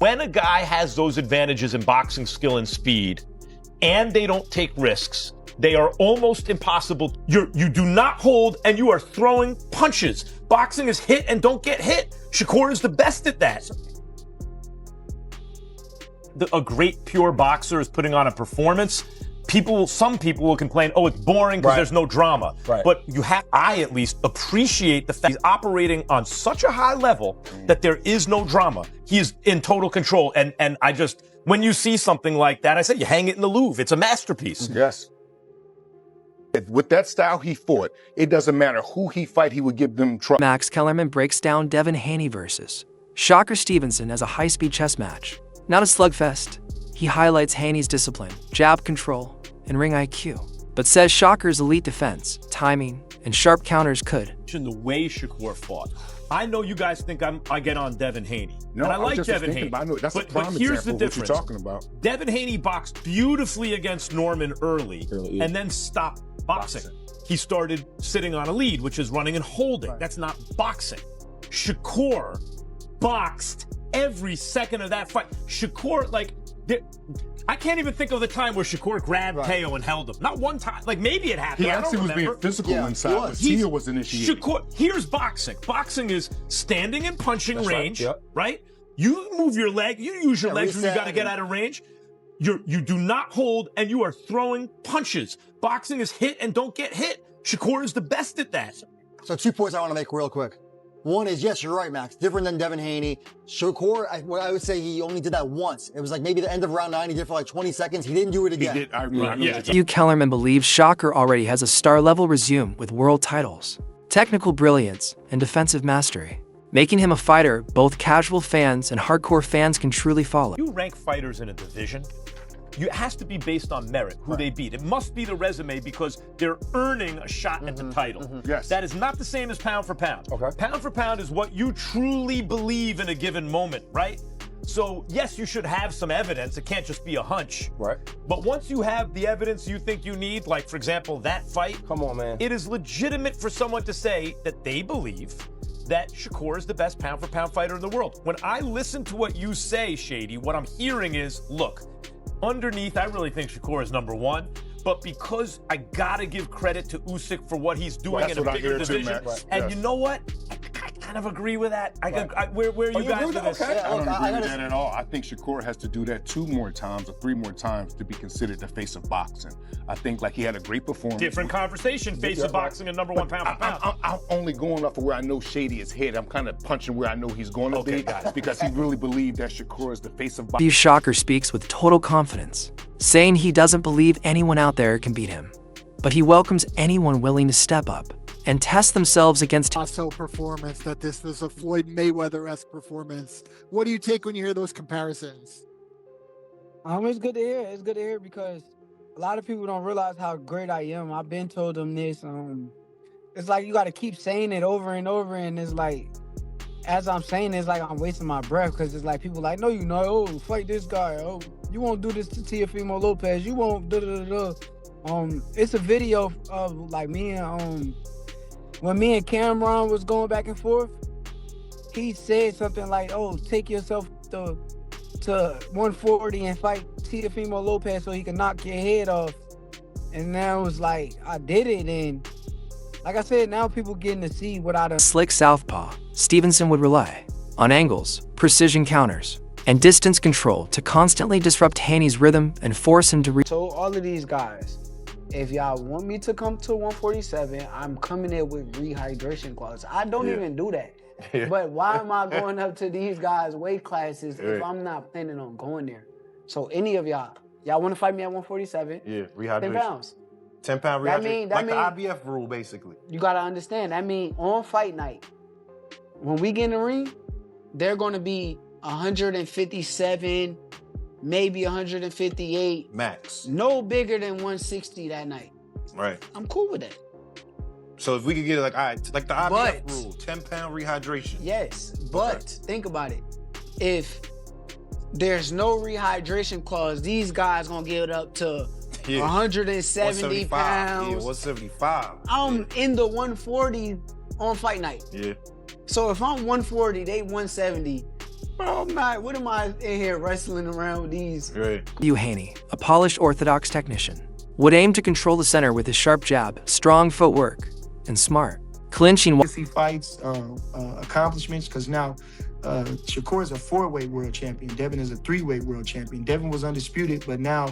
When a guy has those advantages in boxing skill and speed, and they don't take risks, they are almost impossible. You do not hold, and you are throwing punches. Boxing is hit and don't get hit. Shakur is the best at that. A great pure boxer is putting on a performance. Some people will complain, oh, it's boring because there's no drama. Right. But I at least appreciate the fact he's operating on such a high level that there is no drama. He is in total control. And I just, when you see something like that, I say you hang it in the Louvre. It's a masterpiece. Yes. With that style he fought, it doesn't matter who he fight, he would give them trouble. Max Kellerman breaks down Devin Haney versus Shakur Stevenson as a high-speed chess match. Not a slugfest. He highlights Haney's discipline, jab control, and ring IQ, but says Shakur's elite defense, timing, and sharp counters could. In the way Shakur fought. I know you guys think I get on Devin Haney. No, and I like just Devin thinking Haney. about it. That's a prime but here's the example of difference. what you're talking about. Devin Haney boxed beautifully against Norman early yeah. and then stopped boxing. He started sitting on a lead, which is running and holding. That's not boxing. Shakur boxed every second of that fight. Shakur, I can't even think of the time where Shakur grabbed Teo and held him. Not one time. Like, maybe it happened. He I don't actually was remember. being physical inside, but Teo was initiating. Here's boxing. Boxing is standing in punching range, right? You move your leg. You use your legs when you got to get out of range. You do not hold, and you are throwing punches. Boxing is hit and don't get hit. Shakur is the best at that. So 2 points I want to make real quick. One is, yes, you're right, Max. Different than Devin Haney. Shakur, I would say he only did that once. It was like maybe the end of round 9. He did for like 20 seconds. He didn't do it again. He did. Kellerman believes Shakur already has a star-level resume with world titles, technical brilliance, and defensive mastery, making him a fighter both casual fans and hardcore fans can truly follow. You rank fighters in a division. It has to be based on merit, who they beat. It must be the resume because they're earning a shot at the title. Yes. That is not the same as pound for pound. Okay. Pound for pound is what you truly believe in a given moment, right? So, yes, you should have some evidence. It can't just be a hunch. Right. But once you have the evidence you think you need, like, for example, that fight. Come on, man. It is legitimate for someone to say that they believe that Shakur is the best pound for pound fighter in the world. When I listen to what you say, Shady, what I'm hearing is, look, underneath, I really think Shakur is number one, but because I gotta give credit to Usyk for what he's doing in a bigger division, and you know what? I kind of agree with that. Where are you guys with this? I don't agree with that at all. I think Shakur has to do that 2 more times or 3 more times to be considered the face of boxing. I think he had a great performance. Different conversation, face of boxing and number one pound for pound. I'm only going off of where I know Shady is head. I'm kind of punching where I know he's going to be because he really believed that Shakur is the face of boxing. Shakur speaks with total confidence, saying he doesn't believe anyone out there can beat him, but he welcomes anyone willing to step up and test themselves against performance, that this was a Floyd Mayweather-esque performance. What do you take when you hear those comparisons? It's good to hear. It's good to hear because a lot of people don't realize how great I am. I've been told them this. It's like you got to keep saying it over and over, and it's like, as I'm saying, it's like I'm wasting my breath because it's like people like, no, you know, oh, fight this guy. Oh, you won't do this to Teofimo Lopez. You won't It's a video of like me and when me and Cameron was going back and forth, he said something like, oh, take yourself to 140 and fight Teofimo Lopez so he can knock your head off. And now it was like, I did it. And like I said, now people getting to see what I done. Slick southpaw, Stevenson would rely on angles, precision counters, and distance control to constantly disrupt Haney's rhythm and force him to So all of these guys, if y'all want me to come to 147, I'm coming in with rehydration clauses. I don't even do that. But why am I going up to these guys' weight classes if I'm not planning on going there? So any of y'all want to fight me at 147? Yeah, rehydration. 10 pounds. 10-pound rehydration. Like the IBF rule, basically. You got to understand. That means on fight night, when we get in the ring, they're going to be 157, maybe 158. Max. No bigger than 160 that night. Right. I'm cool with that. So if we could get it like, all right, like the IBF rule, 10-pound rehydration. Yes, but think about it. If there's no rehydration clause, these guys gonna get it up to 170 pounds. Yeah, 175. I'm in the 140 on fight night. Yeah. So if I'm 140, they 170. Bro, I'm not. What am I in here wrestling around with these? Right. Haney, a polished orthodox technician, would aim to control the center with his sharp jab, strong footwork, and smart clinching. Legacy fights, accomplishments, because now Shakur is a 4-weight world champion. Devin is a 3-weight world champion. Devin was undisputed, but now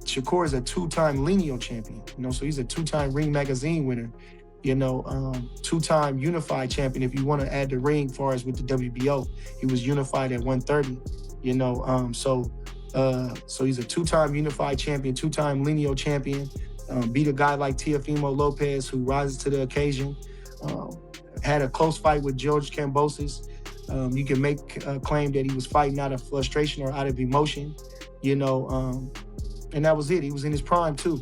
Shakur is a 2-time lineal champion. So he's a 2-time Ring Magazine winner. 2-time unified champion. If you want to add the ring, far as with the WBO, he was unified at 130. So he's a 2-time unified champion, 2-time lineal champion. Beat a guy like Teofimo Lopez, who rises to the occasion. Had a close fight with George Kambosos. You can make a claim that he was fighting out of frustration or out of emotion, and that was it. He was in his prime too,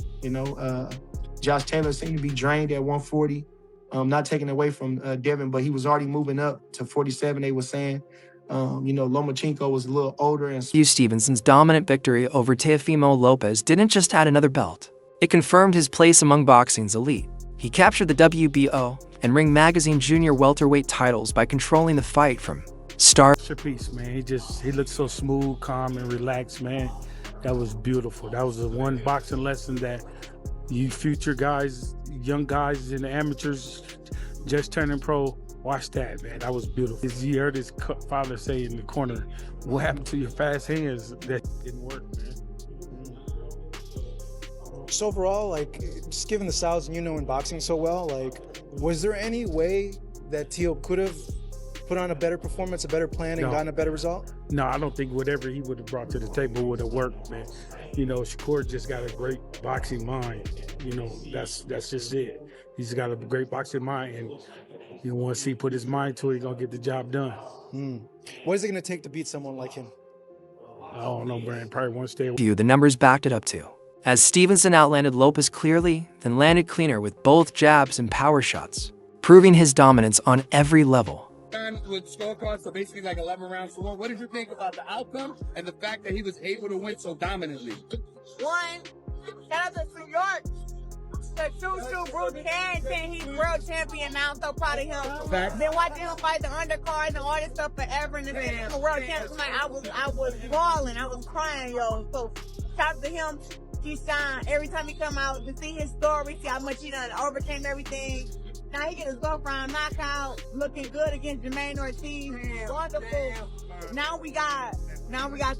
Josh Taylor seemed to be drained at 140. Not taken away from Devin, but he was already moving up to 47, they were saying. Lomachenko was a little older. And Stevenson's dominant victory over Teofimo Lopez didn't just add another belt. It confirmed his place among boxing's elite. He captured the WBO and Ring Magazine junior welterweight titles by controlling the fight from start. Masterpiece, man. He looked so smooth, calm, and relaxed, man. That was beautiful. That was the one boxing lesson that you future guys, young guys and amateurs just turning pro, watch that, man. That was beautiful. You heard his father say in the corner, what happened to your fast hands? That didn't work, man. Just overall, just given the styles in boxing so well, was there any way that Teo could have put on a better performance, a better plan, and gotten a better result? No, I don't think whatever he would have brought to the table would have worked, man. Shakur just got a great boxing mind. That's just it. He's got a great boxing mind, and once he put his mind to it, he's gonna get the job done. What is it gonna take to beat someone like him? I don't know, Brian. Probably one stay. The numbers backed it up too, as Stevenson outlanded Lopez clearly, then landed cleaner with both jabs and power shots, proving his dominance on every level. With scorecards, so basically 11 rounds to 1. What did you think about the outcome and the fact that he was able to win so dominantly? One, shout out to New York. The true Bruce Harrington, he's world champion now. I'm so proud of him. Been watching him fight the undercards and all this stuff forever, and the world champion. I was bawling, I was crying, yo. So shout out to him. He shine every time he come out to see his story, see how much he done overcame everything. Now he get his girlfriend knockout, looking good against Jermaine Ortiz. Wonderful. Now we got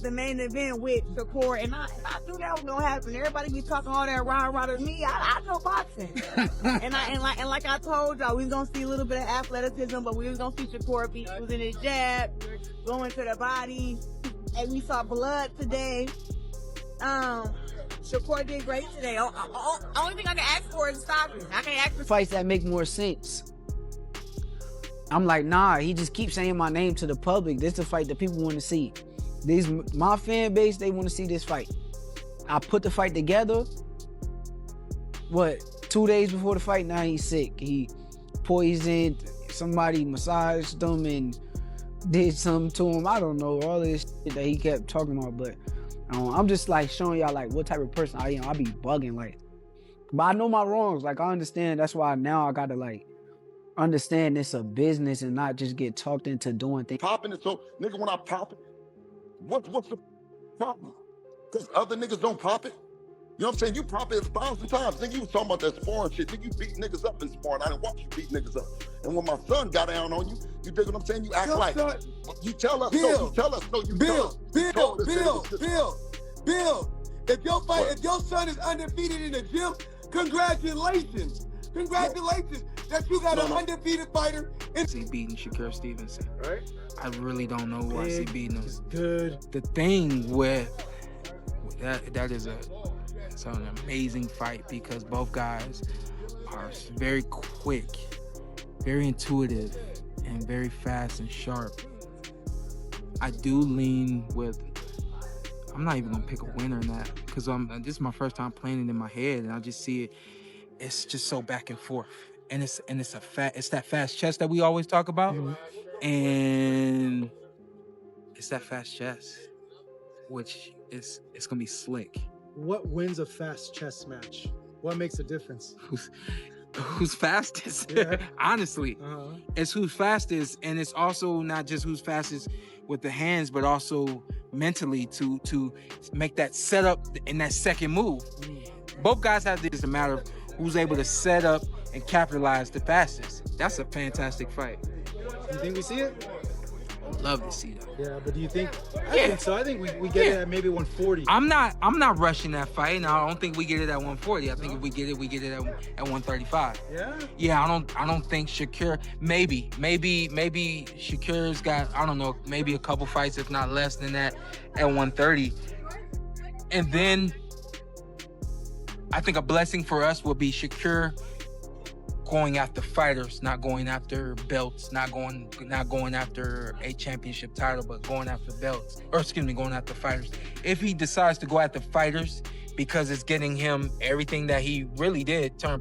the main event with Shakur, and I knew that was gonna happen. Everybody be talking all that rah to me. I know boxing, and like I told y'all, we was gonna see a little bit of athleticism, but we was gonna see Shakur be using his jab, going to the body, and we saw blood today. Shakur did great today. Only thing I can ask for is stopping. I can't ask for fights that make more sense. I'm like, nah, he just keeps saying my name to the public. This is a fight that people want to see. My fan base, they want to see this fight. I put the fight together. 2 days before the fight, now he's sick. He poisoned, somebody massaged him and did something to him. I don't know, all this shit that he kept talking about, but I'm just showing y'all what type of person I am. I be bugging but I know my wrongs. I understand. That's why now I gotta understand it's a business and not just get talked into doing things. Popping it, so nigga, when I pop it, what's the problem? Because other niggas don't pop it. You know what I'm saying? You pop it 1,000 times. Nigga, you was talking about that sparring shit. Nigga, you beat niggas up in sparring. I didn't watch you beat niggas up. And when my son got down on you, you dig what I'm saying? You act you tell us, you tell us, Bill, if your son is undefeated in the gym, congratulations. Congratulations that you got an undefeated fighter. He beating Shakur Stevenson. Right? I really don't know why he beating him. Good. The thing with that is it's an amazing fight because both guys are very quick, very intuitive, and very fast and sharp. I do lean with. I'm not even gonna pick a winner in that because this is my first time playing it in my head, and I just see it. It's just so back and forth, and it's that fast chess that we always talk about, and it's that fast chess, which it's gonna be slick. What wins a fast chess match? What makes a difference? who's fastest. Yeah. Honestly, it's who's fastest, and it's also not just who's fastest with the hands, but also mentally to make that setup in that second move. Both guys have this. It's a matter of who's able to set up and capitalize the fastest. That's a fantastic fight. You think we see it? Love to see that. Yeah, but do you think? I think so. I think we get it at maybe 140. I'm not rushing that fight, and I don't think we get it at 140. I think if we get it at 135. Yeah. Yeah, I don't think Shakur. Maybe Shakur's got, I don't know, maybe a couple fights, if not less than that, at 130. And then I think a blessing for us would be Shakur going after fighters, not going after belts, not going after a championship title, but going after belts, or going after fighters. If he decides to go after fighters because it's getting him everything that he really did, turn